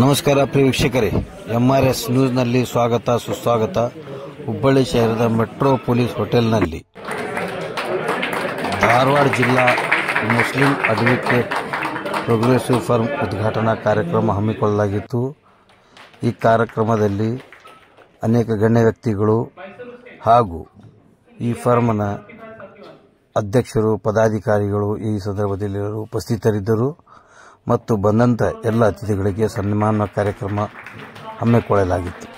ನಮಸ್ಕಾರ ಪ್ರಿಯ ವೀಕ್ಷಕರೇ, ಎಂಆರ್ಎಸ್ ನ್ಯೂಸ್ನಲ್ಲಿ ಸ್ವಾಗತ ಸುಸ್ವಾಗತ. ಹುಬ್ಬಳ್ಳಿ ಶಹರದ ಮೆಟ್ರೋ ಪೊಲೀಸ್ ಹೋಟೆಲ್ನಲ್ಲಿ ಧಾರವಾಡ ಜಿಲ್ಲಾ ಮುಸ್ಲಿಂ ಅಡ್ವೊಕೇಟ್ ಪ್ರೋಗ್ರೆಸಿವ್ ಫರ್ಮ್ ಉದ್ಘಾಟನಾ ಕಾರ್ಯಕ್ರಮ ಹಮ್ಮಿಕೊಳ್ಳಲಾಗಿತ್ತು. ಈ ಕಾರ್ಯಕ್ರಮದಲ್ಲಿ ಅನೇಕ ಗಣ್ಯ ವ್ಯಕ್ತಿಗಳು ಹಾಗೂ ಈ ಫರ್ಮ್ನ ಅಧ್ಯಕ್ಷರು, ಪದಾಧಿಕಾರಿಗಳು ಈ ಸಂದರ್ಭದಲ್ಲಿ ಉಪಸ್ಥಿತರಿದ್ದರು ಮತ್ತು ಬಂದಂಥ ಎಲ್ಲ ಅತಿಥಿಗಳಿಗೆ ಸನ್ಮಾನ ಕಾರ್ಯಕ್ರಮ ಹಮ್ಮಿಕೊಳ್ಳಲಾಗಿತ್ತು.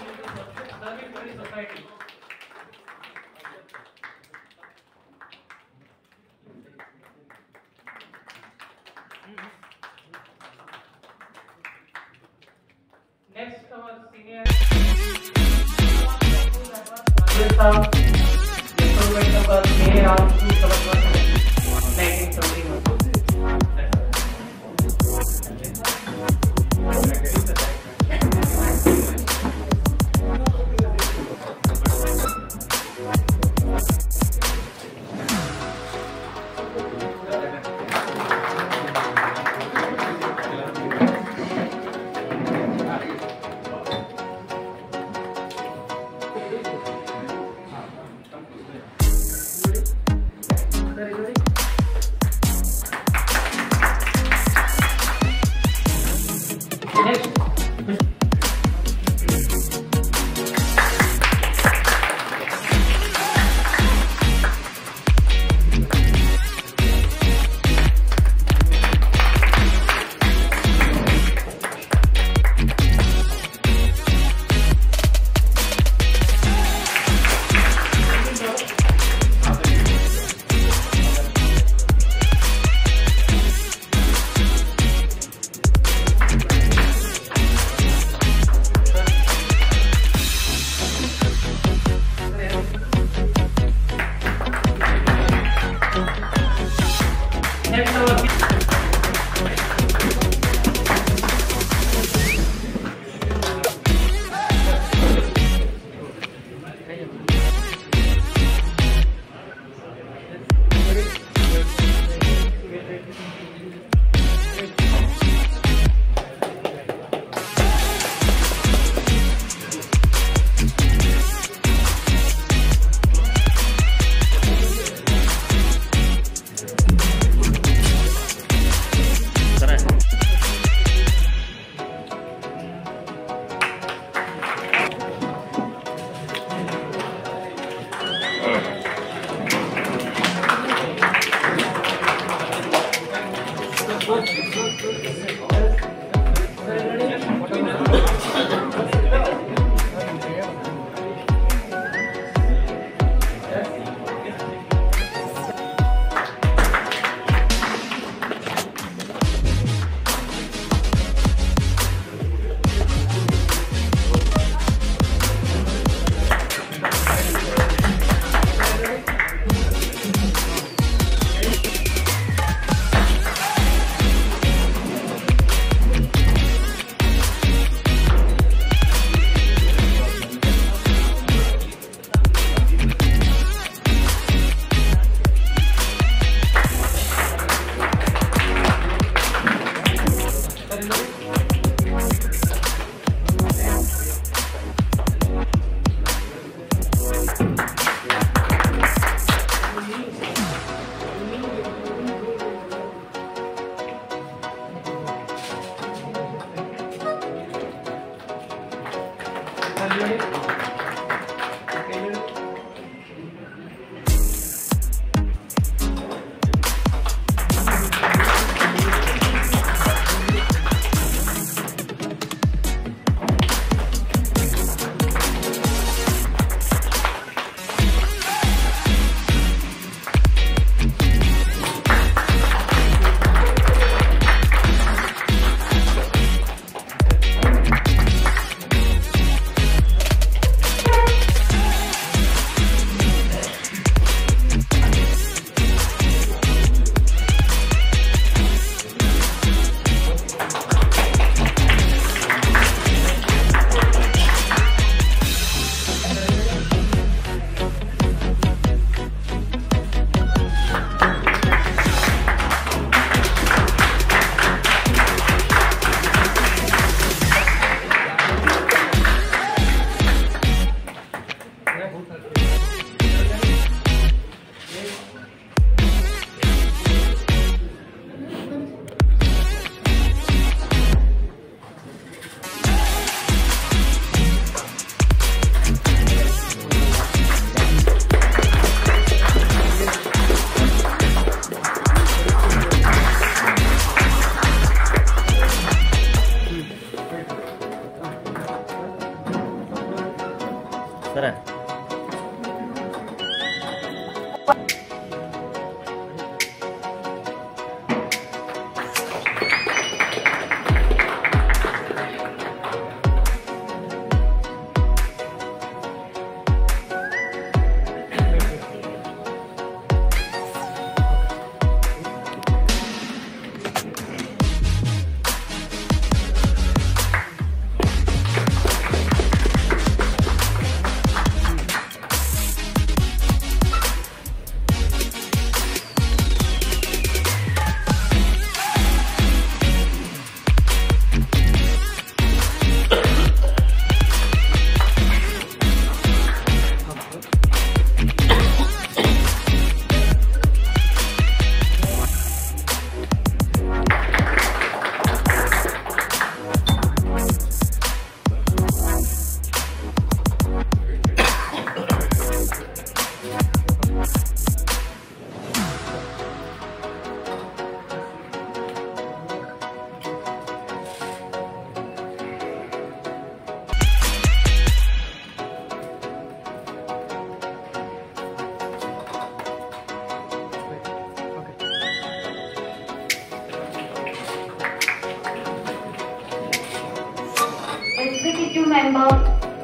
member,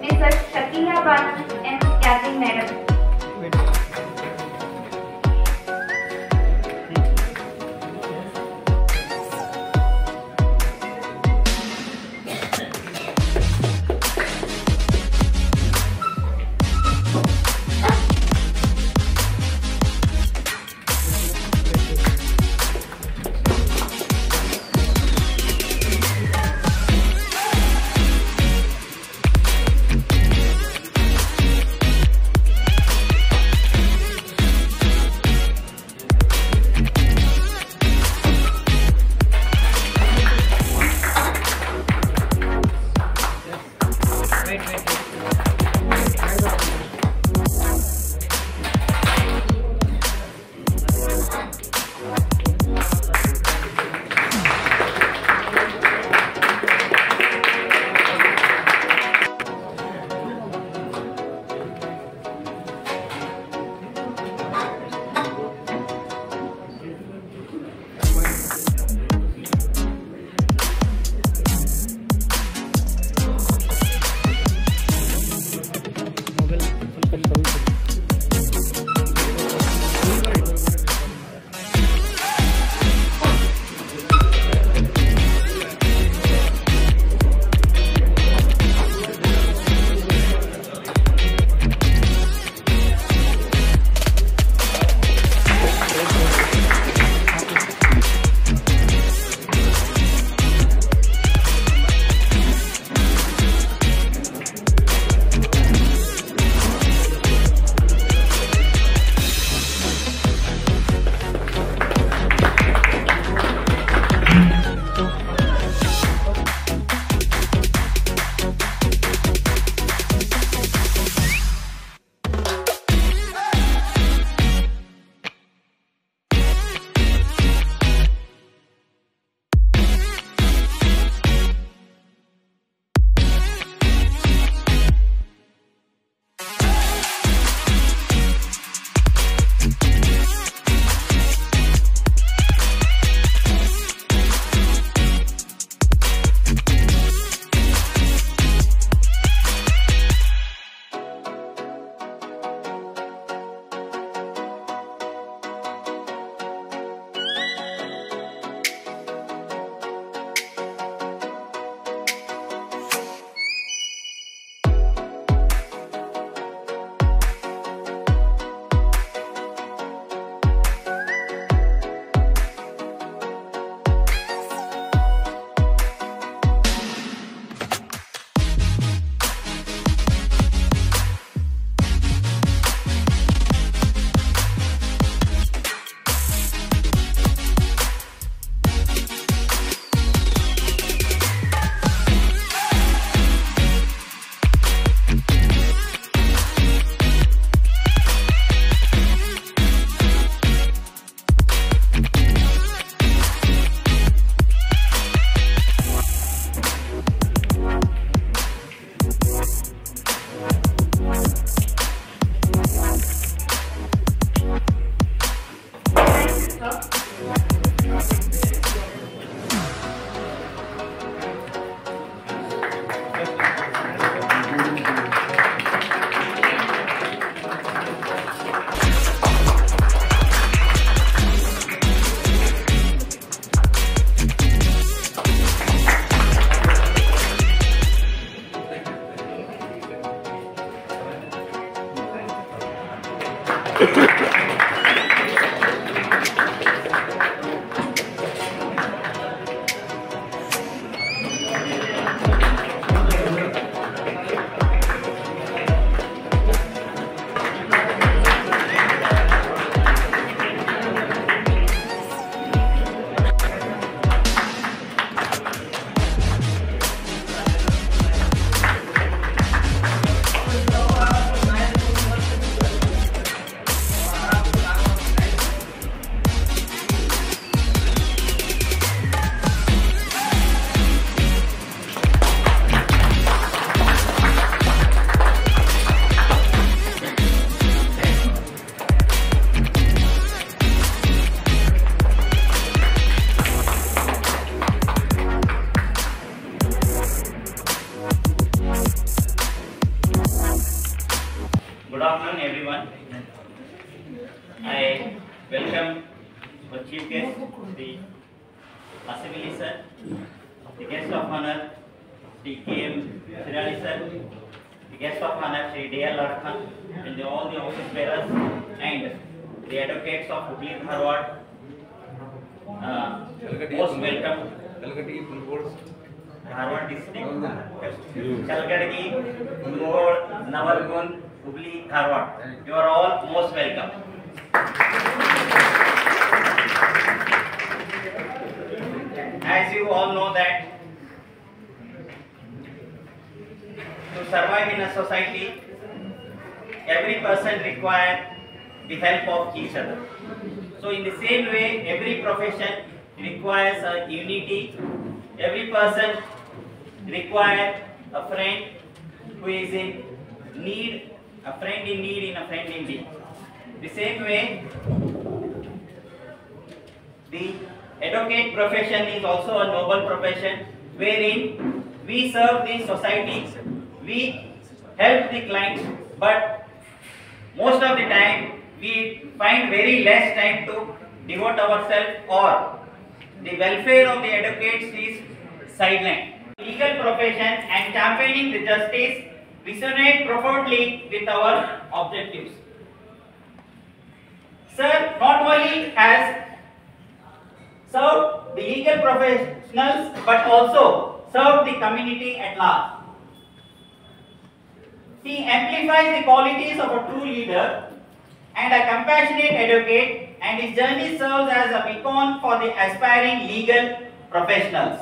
Mrs. Shakila Banu and Kathy Madam. Good afternoon, everyone. I welcome our chief guest, the Assembly sir, the guest of honor, the KM Shirali sir, the guest of honor, Shri D.L. Lathan, and all the office bearers and the advocates of Hubli Dharwad. Most welcome. Dharwad district, Chalgadgi, Mungod, Navalgund, Hubli, Dharwad. You are all most welcome. As you all know that to survive in a society, every person requires the help of each other. So in the same way, every profession requires a unity. Every person requires a friend who is in need, a friend in need in a friend indeed. The same way, the advocate profession is also a noble profession wherein we serve the society, we help the clients, but most of the time we find very less time to devote ourselves, or the welfare of the advocates is sidelined. Legal profession and championing the justice resonate profoundly with our objectives. Sir not only has served the legal professionals but also served the community at large. He amplifies the qualities of a true leader and a compassionate advocate, and his journey serves as a beacon for the aspiring legal professionals.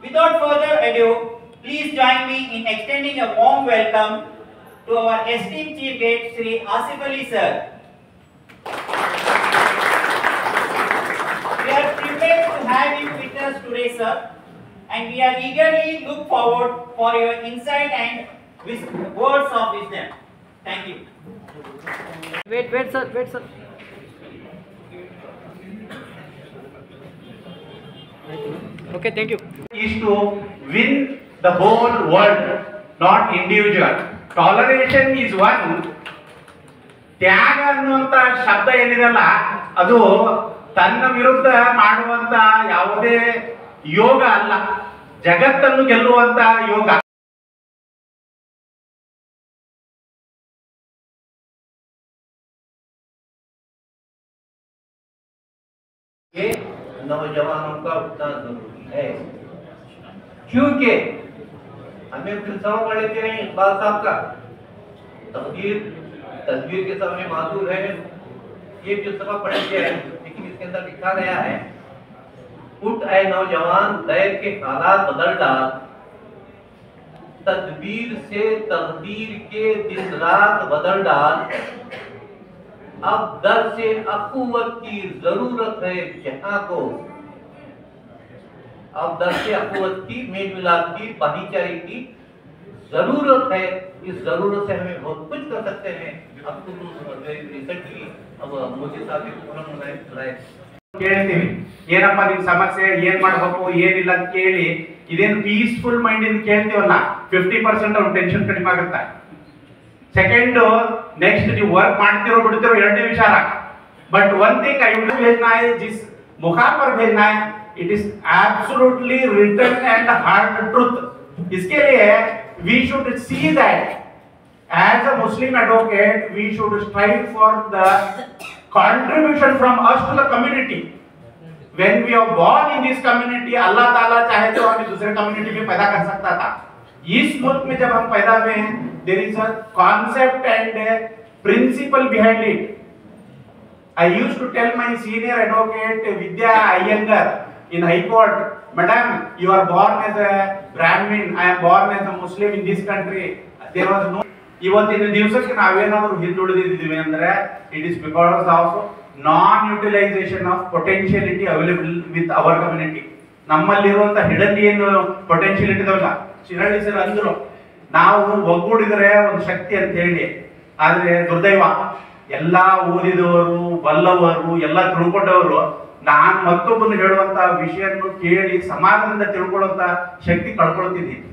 Without further ado, please join me in extending a warm welcome to our esteemed chief guest, Shri Asif Ali sir. We are privileged to have you with us today, sir, and we are eagerly look forward for your insight and words of wisdom. Thank you. Wait, sir. Okay, thank you. Is to win the whole world, not individual. Toleration is one. ತ್ಯಾಗ ಅನ್ನುವಂತ ಶಬ್ದ ಏನಿದೆಲ್ಲ ಅದು ತನ್ನ ವಿರುದ್ಧ ಮಾಡುವಂತ ಯಾವುದೇ ಯೋಗ ಅಲ್ಲ, ಜಗತ್ತನ್ನು ಗೆಲ್ಲುವಂತ ಯೋಗ. ये नौजवानों का उतना जरूरी है, क्योंकि हमें फिल्म पढ़े थे इकबाल साहब का तस्वीर के सामने माधुर है, ये फिल्सफा पढ़े थे, लेकिन इसके अंदर लिखा गया है, उठ आए नौजवान दैर के हालात बदल डाल, तदबीर से तकदीर के दिन रात बदल डाल, अब दर से अकुवत की जरूरत है जहां को, अब दर से अकुवत की, मेल मिलाप की, भाईचारे की जरूरत है. इस जरूरत से हमें बहुत कुछ कर सकते हैं. अब तो रिसेंटली अब मोदी साहब की पूर्ण लड़ाई ಕೇಳ್ತೀವಿ, ಏನಪ್ಪ ನಿಮ್ ಸಮಸ್ಯೆ, ಏನ್ ಮಾಡ್ಬೇಕು ಏನಿಲ್ಲ ಅಂತ ಕೇಳಿ, ಇದೇನು ಪೀಸ್ಫುಲ್ ಮೈಂಡ್ ಇಂದ ಕೇಳ್ತೀವಲ್ಲ, 50% ಅವ್ರ ಟೆನ್ಷನ್ ಕಡಿಮೆ ಆಗುತ್ತೆ. ಸೆಕೆಂಡ್, ನೆಕ್ಸ್ಟ್ ನೀವು ವರ್ಕ್ ಮಾಡ್ತಿರೋ ಬಿಡ್ತಿರೋ ಎರಡನೇ ವಿಚಾರ. But one thing I would भेजना है, जिस मुखा पर भेजना है, it is absolutely written and hard truth. इसके लिए we should see that as a Muslim advocate we should strive for the contribution from us to the community. When we are born in this community, Allah ताला चाहे तो हमें दूसरे community में पैदा कर सकता था. इस मुल्क में जब हम पैदा हुए हैं, there is a concept and a principle behind it. I used to tell my senior advocate Vidya Iyengar in High Court, Madam, you are born as a Brahmin, I am born as a Muslim in this country. There was no, ಇವತ್ತಿನ ದಿವಸಕ್ಕೆ ನಾವೇನಾದರೂ ಹಿಂದುಳಿದಿದ್ದೀವಿ ಅಂದ್ರೆ it is because of non utilization of potentiality available with our community. ನಮ್ಮಲ್ಲಿರುವಂತ hidden ಏನು potentiality ಇದಾವಲ್ಲ, ಶಿರಳ್ಳಿ sir ಅಂದ್ರು ನಾವು ಒಗ್ಗೂಡಿದರೆ ಒಂದು ಶಕ್ತಿ ಅಂತ ಹೇಳಿ. ಆದ್ರೆ ದುರ್ದೈವ, ಎಲ್ಲಾ ಓದಿದವರು ಬಲ್ಲವರು ಎಲ್ಲ ತಿಳ್ಕೊಂಡವರು ನಾನ್ ಮತ್ತೊಬ್ಬನು ಹೇಳುವಂತ ವಿಷಯನ್ನು ಕೇಳಿ ಸಮಾಜದಿಂದ ತಿಳ್ಕೊಳ್ಳುವಂತ ಶಕ್ತಿ ಕಳ್ಕೊಳ್ತಿದ್ದೀನಿ.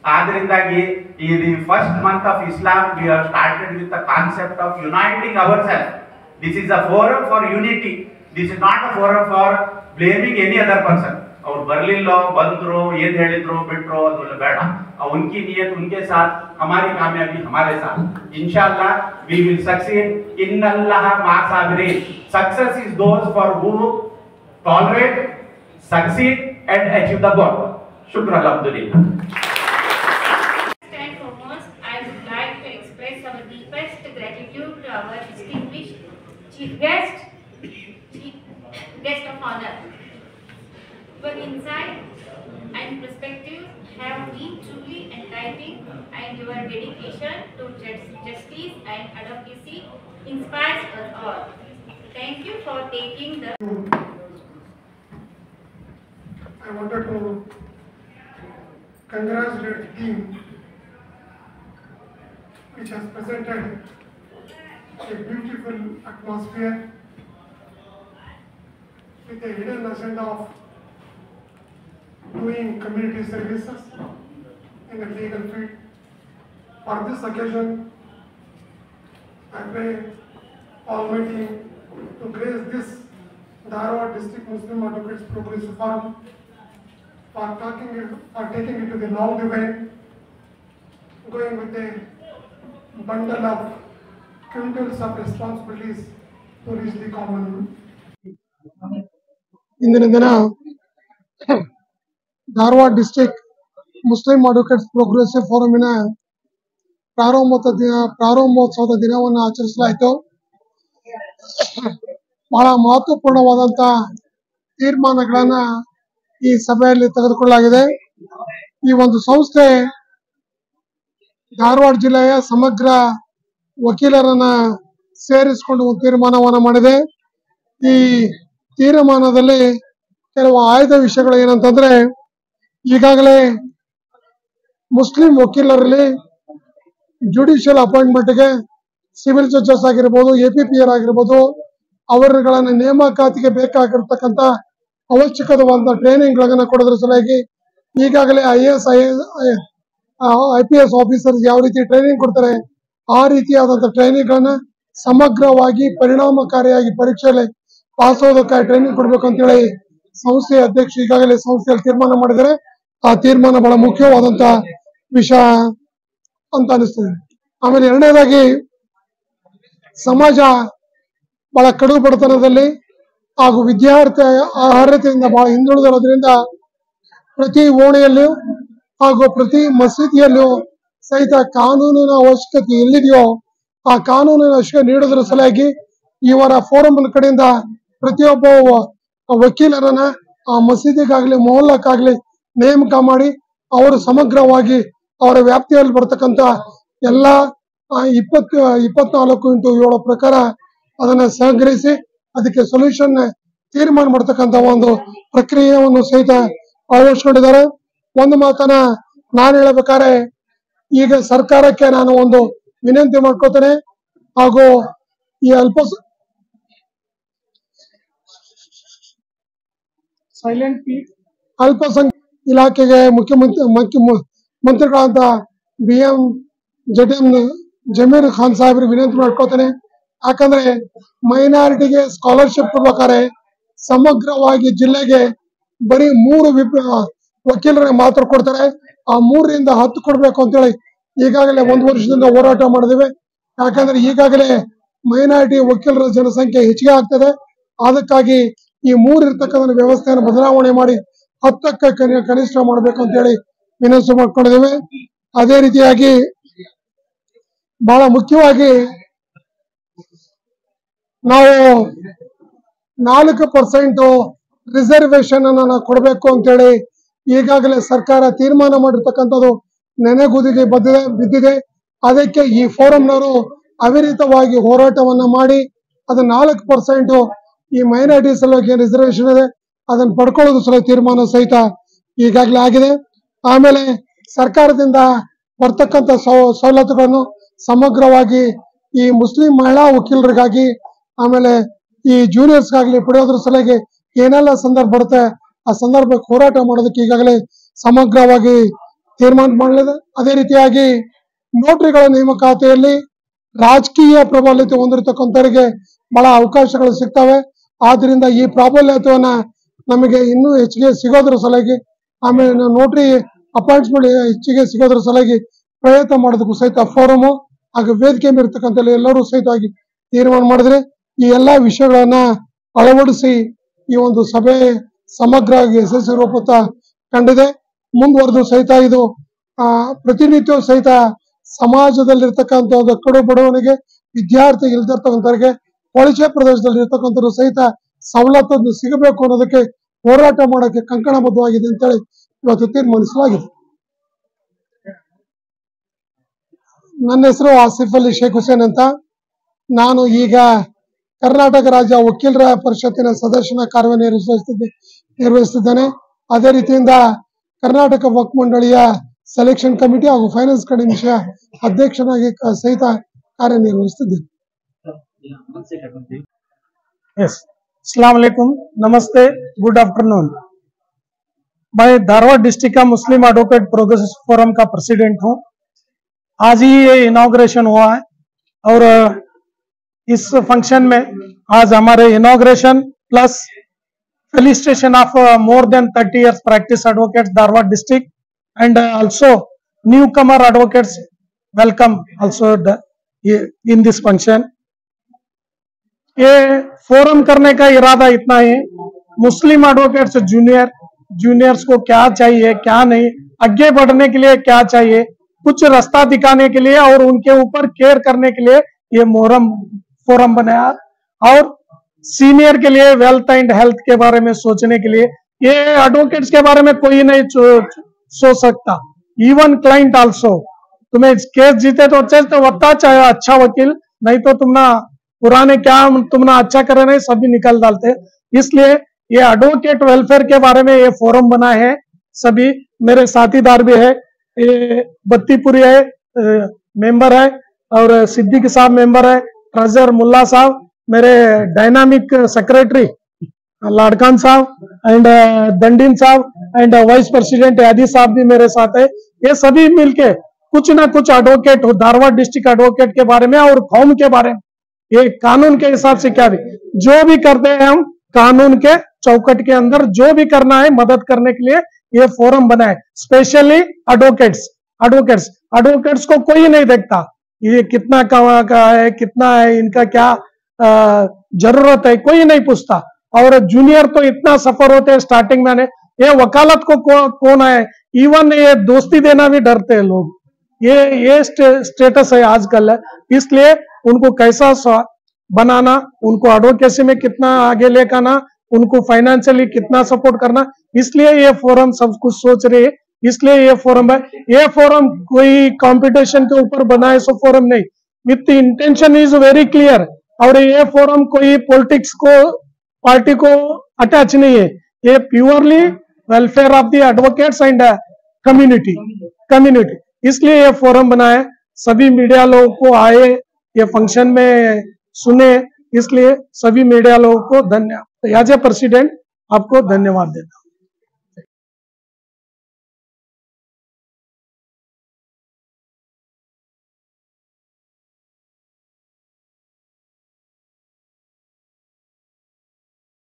ಆದ್ರಿಂದಾಗಿ ಈ first month of Islam we have started with the concept of uniting our self. This is a forum for unity. This is not a forum for blaming any other person. ಅವ್ರು ಬರ್ಲಿಲ್ಲ, ಬಂದ್ರು, ಏನ್ ಹೇಳಿದ್ರು, ಬಿಟ್ರು, ಅದು ಬೇಡ. उनकी नियत उनके साथ, हमारी कामयाबी हमारे साथ. इंशाअल्लाह we will succeed. Innallaha ma'a sabirin. Success is those for who tolerate, succeed and achieve the goal. Shukran, alhamdulillah. First and foremost, I would like to express our deepest gratitude to our distinguished chief guest of honor. Your insight and perspective have been truly enlightening, and your dedication to justice and advocacy inspires us all. Thank you for taking the. I wanted to congratulate the team which has presented a beautiful atmosphere with a hidden agenda of doing community services in the legal field. For this occasion, I pray Almighty to grace this Dharwad District Muslim Advocates Progressive Forum for taking it to the long way, going with a bundle of quintals of responsibilities to reach the common. ಇಂದಿನ ದಿನ Dharwad district Muslim advocates progressive ಫೋರಮಿನ ಪ್ರಾರಂಭೋತ್ಸವದ ದಿನವನ್ನು ಆಚರಿಸಲಾಯಿತು. ಬಹಳ ಮಹತ್ವಪೂರ್ಣವಾದಂತ ತೀರ್ಮಾನಗಳನ್ನ ಈ ಸಭೆಯಲ್ಲಿ ತೆಗೆದುಕೊಳ್ಳಲಾಗಿದೆ. ಈ ಒಂದು ಸಂಸ್ಥೆ ಧಾರವಾಡ ಜಿಲ್ಲೆಯ ಸಮಗ್ರ ವಕೀಲರನ್ನ ಸೇರಿಸಿಕೊಂಡು ಒಂದು ತೀರ್ಮಾನವನ್ನು ಮಾಡಿದೆ. ಈ ತೀರ್ಮಾನದಲ್ಲಿ ಕೆಲವು ಆಯ್ದ ವಿಷಯಗಳು ಏನಂತಂದ್ರೆ, ಈಗಾಗಲೇ ಮುಸ್ಲಿಂ ವಕೀಲರಲ್ಲಿ ಜುಡಿಷಿಯಲ್ ಅಪಾಯಿಂಟ್ಮೆಂಟ್ಗೆ ಸಿವಿಲ್ ಜಡ್ಜಸ್ ಆಗಿರ್ಬೋದು, APPR ಆಗಿರ್ಬೋದು, ಅವರುಗಳನ್ನ ನೇಮಕಾತಿಗೆ ಬೇಕಾಗಿರ್ತಕ್ಕಂಥ ಅವಶ್ಯಕವಾದ ಟ್ರೈನಿಂಗ್ ಗಳನ್ನ ಕೊಡೋದ್ರ ಸಲುವಾಗಿ ಈಗಾಗಲೇ IPS ಆಫೀಸರ್ಸ್ ಯಾವ ರೀತಿ ಟ್ರೈನಿಂಗ್ ಕೊಡ್ತಾರೆ ಆ ರೀತಿಯಾದಂತಹ ಟ್ರೈನಿಂಗ್ ಗಳನ್ನ ಸಮಗ್ರವಾಗಿ ಪರಿಣಾಮಕಾರಿಯಾಗಿ ಪರೀಕ್ಷೆಯಲ್ಲಿ ಪಾಸ್ ಆಗೋದಕ್ಕೆ ಟ್ರೈನಿಂಗ್ ಕೊಡ್ಬೇಕು ಅಂತ ಹೇಳಿ ಸಂಸ್ಥೆಯ ಅಧ್ಯಕ್ಷ ಈಗಾಗಲೇ ಸಂಸ್ಥೆಯಲ್ಲಿ ತೀರ್ಮಾನ ಮಾಡಿದರೆ ಆ ತೀರ್ಮಾನ ಬಹಳ ಮುಖ್ಯವಾದಂತ ವಿಷಯ ಅಂತ ಅನಿಸ್ತದೆ. ಆಮೇಲೆ ಎರಡನೇದಾಗಿ ಸಮಾಜ ಬಹಳ ಕಡು ಬಡತನದಲ್ಲಿ ಹಾಗೂ ವಿದ್ಯಾರ್ಥಿ ಅರ್ಹತೆಯಿಂದ ಬಹಳ ಹಿಂದುಳಿದಿರೋದ್ರಿಂದ ಪ್ರತಿ ಓಣಿಯಲ್ಲೂ ಹಾಗೂ ಪ್ರತಿ ಮಸೀದಿಯಲ್ಲೂ ಸಹಿತ ಕಾನೂನಿನ ಅವಶ್ಯಕತೆ ಎಲ್ಲಿದೆಯೋ ಆ ಕಾನೂನಿನ ಅವಶ್ಯಕತೆ ನೀಡೋದ್ರ ಸಲುವಾಗಿ ಇವರ ಫೋರಂ ಕಡೆಯಿಂದ ಪ್ರತಿಯೊಬ್ಬ ವಕೀಲರನ್ನ ಆ ಮಸೀದಿಗಾಗ್ಲಿ ಮೊಹಲ್ಲಾಕ್ಕಾಗ್ಲಿ ನೇಮಕ ಮಾಡಿ ಅವರು ಸಮಗ್ರವಾಗಿ ಅವರ ವ್ಯಾಪ್ತಿಯಲ್ಲಿ ಬರ್ತಕ್ಕಂಥ ಎಲ್ಲಾ 24x7 ಪ್ರಕಾರ ಅದನ್ನ ಸಂಗ್ರಹಿಸಿ ಅದಕ್ಕೆ ಸೊಲ್ಯೂಷನ್ ತೀರ್ಮಾನ ಮಾಡತಕ್ಕಂತ ಒಂದು ಪ್ರಕ್ರಿಯೆಯನ್ನು ಸಹಿತ ಅಳವಡಿಸಿಕೊಂಡಿದ್ದಾರೆ. ಒಂದು ಮಾತನ್ನ ನಾನು ಹೇಳಬೇಕಾದ್ರೆ, ಈಗ ಸರ್ಕಾರಕ್ಕೆ ನಾನು ಒಂದು ವಿನಂತಿ ಮಾಡ್ಕೋತೇನೆ ಹಾಗೂ ಈ ಅಲ್ಪಸಂಖ್ಯಾತ ಇಲಾಖೆಗೆ ಮಂತ್ರಿಗಳಾದ BM ಜಮೀರ್ ಖಾನ್ ಸಾಹೇಬ್ರಿಗೆ ವಿನಂತಿ ಮಾಡ್ಕೋತೇನೆ. ಯಾಕಂದ್ರೆ ಮೈನಾರಿಟಿಗೆ ಸ್ಕಾಲರ್ಶಿಪ್ ಕೊಡ್ಬೇಕಾದ್ರೆ ಸಮಗ್ರವಾಗಿ ಜಿಲ್ಲೆಗೆ ಬರೀ 3 ವಕೀಲರಿಗೆ ಮಾತ್ರ ಕೊಡ್ತಾರೆ. ಆ 3ರಿಂದ 10 ಕೊಡ್ಬೇಕು ಅಂತೇಳಿ ಈಗಾಗಲೇ 1 ವರ್ಷದಿಂದ ಹೋರಾಟ ಮಾಡಿದ್ದೇವೆ. ಯಾಕಂದ್ರೆ ಈಗಾಗಲೇ ಮೈನಾರಿಟಿ ವಕೀಲರ ಜನಸಂಖ್ಯೆ ಹೆಚ್ಚಿಗೆ ಆಗ್ತದೆ. ಅದಕ್ಕಾಗಿ ಈ 3 ಇರ್ತಕ್ಕಂಥ ವ್ಯವಸ್ಥೆಯನ್ನು ಬದಲಾವಣೆ ಮಾಡಿ 10ಕ್ಕೆ ಕನಿಷ್ಠ ಮಾಡಬೇಕು ಅಂತ ಹೇಳಿ ವಿನಂತಿ ಮಾಡ್ಕೊಂಡಿದ್ದೇವೆ. ಅದೇ ರೀತಿಯಾಗಿ ಬಹಳ ಮುಖ್ಯವಾಗಿ ನಾವು 4% ರಿಸರ್ವೇಶನ್ ಅನ್ನ ನಾವು ಕೊಡಬೇಕು ಅಂತೇಳಿ ಈಗಾಗಲೇ ಸರ್ಕಾರ ತೀರ್ಮಾನ ಮಾಡಿರ್ತಕ್ಕಂಥದ್ದು ನೆನೆಗುದಿಗೆ ಬಿದ್ದಿದೆ. ಅದಕ್ಕೆ ಈ ಫೋರಂನವರು ಅವಿರತವಾಗಿ ಹೋರಾಟವನ್ನ ಮಾಡಿ ಅದು 4% ಈ ಮೈನಾರಿಟಿ ಸಲುವಾಗಿ ರಿಸರ್ವೇಶನ್ ಇದೆ ಅದನ್ನು ಪಡ್ಕೊಳ್ಳೋದು ಸಲ ತೀರ್ಮಾನ ಸಹಿತ ಈಗಾಗಲೇ ಆಗಿದೆ. ಆಮೇಲೆ ಸರ್ಕಾರದಿಂದ ಬರ್ತಕ್ಕಂಥ ಸವಲತ್ತುಗಳನ್ನು ಸಮಗ್ರವಾಗಿ ಈ ಮುಸ್ಲಿಂ ಮಹಿಳಾ ವಕೀಲರಿಗಾಗಿ ಆಮೇಲೆ ಈ ಜೂನಿಯರ್ಸ್ಗಾಗ್ಲಿ ಪಡೆಯೋದ್ರ ಸಲುವಾಗಿ ಏನೆಲ್ಲ ಸಂದರ್ಭ ಬರುತ್ತೆ ಆ ಸಂದರ್ಭಕ್ಕೆ ಹೋರಾಟ ಮಾಡೋದಕ್ಕೆ ಈಗಾಗಲೇ ಸಮಗ್ರವಾಗಿ ತೀರ್ಮಾನ ಮಾಡಲಿದೆ. ಅದೇ ರೀತಿಯಾಗಿ ನೋಟರಿಗಳ ನೇಮಕಾತಿಯಲ್ಲಿ ರಾಜಕೀಯ ಪ್ರಾಬಲ್ಯತೆ ಹೊಂದಿರತಕ್ಕಂಥವರಿಗೆ ಬಹಳ ಅವಕಾಶಗಳು ಸಿಗ್ತವೆ. ಆದ್ರಿಂದ ಈ ಪ್ರಾಬಲ್ಯತೆಯನ್ನ ನಮಗೆ ಇನ್ನೂ ಹೆಚ್ಚಿಗೆ ಸಿಗೋದ್ರ ಸಲುವಾಗಿ, ಆಮೇಲೆ ನೋಟರಿ ಅಪಾಯಿಂಟ್ಮೆಂಟ್ ಹೆಚ್ಚಿಗೆ ಸಿಗೋದ್ರ ಸಲುವಾಗಿ ಪ್ರಯತ್ನ ಮಾಡೋದಕ್ಕೂ ಸಹಿತ ಫೋರಮು ಹಾಗೂ ವೇದಿಕೆ ಮೇಲಿರ್ತಕ್ಕಂಥ ಎಲ್ಲರೂ ಸಹಿತವಾಗಿ ತೀರ್ಮಾನ ಮಾಡಿದ್ರೆ ಈ ಎಲ್ಲಾ ವಿಷಯಗಳನ್ನ ಅಳವಡಿಸಿ ಈ ಒಂದು ಸಭೆ ಸಮಗ್ರವಾಗಿ ಯಶಸ್ವಿ ರೂಪ ಕಂಡಿದೆ. ಮುಂದುವರೆದು ಸಹಿತ ಇದು ಪ್ರತಿನಿತ್ಯವೂ ಸಹಿತ ಸಮಾಜದಲ್ಲಿರ್ತಕ್ಕಂಥ ಕಡು ಬಡವನಿಗೆ, ವಿದ್ಯಾರ್ಥಿ ಇಲ್ದಿರ್ತಕ್ಕಂಥವ್ರಿಗೆ, ಕೊಳಚೆ ಪ್ರದೇಶದಲ್ಲಿ ಇರ್ತಕ್ಕಂಥವ್ರು ಸಹಿತ ಸವಲತ್ತು ಸಿಗಬೇಕು ಅನ್ನೋದಕ್ಕೆ ಹೋರಾಟ ಮಾಡೋಕ್ಕೆ ಕಂಕಣಬದ್ಧವಾಗಿದೆ ಅಂತೇಳಿ ಇವತ್ತು ತೀರ್ಮಾನಿಸಲಾಗಿದೆ. ನನ್ನ ಹೆಸರು ಆಸಿಫ್ ಅಲಿ ಶೇಖ್ ಹುಸೇನ್ ಅಂತ. ನಾನು ಈಗ ಕರ್ನಾಟಕ ರಾಜ್ಯ ವಕೀಲರ ಪರಿಷತ್ತಿನ ಸದಸ್ಯನ ಕಾರ್ಯನಿರ್ವಹಿಸುತ್ತಿದ್ದೇನೆ. ಅದೇ ರೀತಿಯಿಂದ ಕರ್ನಾಟಕ ವಕ್ಫ್ ಮಂಡಳಿಯ ಸೆಲೆಕ್ಷನ್ ಕಮಿಟಿ ಹಾಗೂ ಫೈನಾನ್ಸ್ ಕಮಿಟಿಯ ಅಧ್ಯಕ್ಷನಾಗಿ ಸಹಿತ ಕಾರ್ಯನಿರ್ವಹಿಸುತ್ತಿದ್ದೇನೆ. अस्सलाम वालेकुम, नमस्ते, गुड आफ्टरनून। मैं धारवाड़ डिस्ट्रिक्ट का मुस्लिम एडवोकेट प्रोग्रेस फोरम का प्रेसिडेंट हूं। आज ही ये इनॉग्रेशन हुआ है और इस फंक्शन में आज हमारे inauguration plus felicitation of more than 30 years practice advocates Dharwad district and also newcomer advocates welcome also in this function। ये फोरम करने का इरादा इतना ही, मुस्लिम एडवोकेट्स जूनियर्स को क्या चाहिए, क्या नहीं, आगे बढ़ने के लिए क्या चाहिए, कुछ रास्ता दिखाने के लिए और उनके ऊपर केयर करने के लिए ये फोरम बनाया। और सीनियर के लिए वेल्थ एंड हेल्थ के बारे में सोचने के लिए, ये एडवोकेट्स के बारे में कोई नहीं सोच सकता, इवन क्लाइंट आल्सो। तुम्हें केस जीते तो होता चाहे अच्छा वकील, नहीं तो तुम ना पुराने क्या तुम ना अच्छा करे नहीं सभी निकल डालते। इसलिए ये एडवोकेट वेलफेयर के बारे में ये फोरम बना है। सभी मेरे साथीदार भी है, ये बत्तीपुरी है मेंबर है और सिद्दीक साहब मेंबर है, ट्रेजर मुल्ला साहब, मेरे डायनामिक सेक्रेटरी लाडकान साहब एंड दंडीन साहब एंड वाइस प्रेसिडेंट यादी साहब भी मेरे साथ है। ये सभी मिलके कुछ ना कुछ एडवोकेट धारवाड़ डिस्ट्रिक्ट एडवोकेट के बारे में और कौम के बारे में, ये कानून के हिसाब से क्या भी जो भी करते हैं हम कानून के चौकट के अंदर जो भी करना है मदद करने के लिए ये फोरम बना है। स्पेशली एडवोकेट्स को कोई नहीं देखता, ये कितना कमा का है, कितना है, इनका क्या जरूरत है, कोई नहीं पूछता। और जूनियर तो इतना सफर होते हैं स्टार्टिंग में, ये वकालत को कौन है, इवन ये दोस्ती देना भी डरते हैं लोग। ये स्टेटस है आजकल है। इसलिए उनको कैसा बनाना, उनको एडवोकेसी में कितना आगे लेकर आना, उनको फाइनेंशियली कितना सपोर्ट करना, इसलिए ये फोरम सब कुछ सोच रही है। इसलिए ये फोरम है। ये फोरम कोई कंपटीशन के ऊपर बना है, सो फोरम नहीं, with intention is very clear. और ये फोरम कोई पॉलिटिक्स को पार्टी को अटैच नहीं है, ये purely welfare of the advocates and community. इसलिए ये फोरम बना है। सभी मीडिया लोगों को आए, ये फंक्शन में सुने, इसलिए सभी मीडिया लोगों को धन्यवाद। एज ए प्रेसिडेंट आपको धन्यवाद देता हूँ।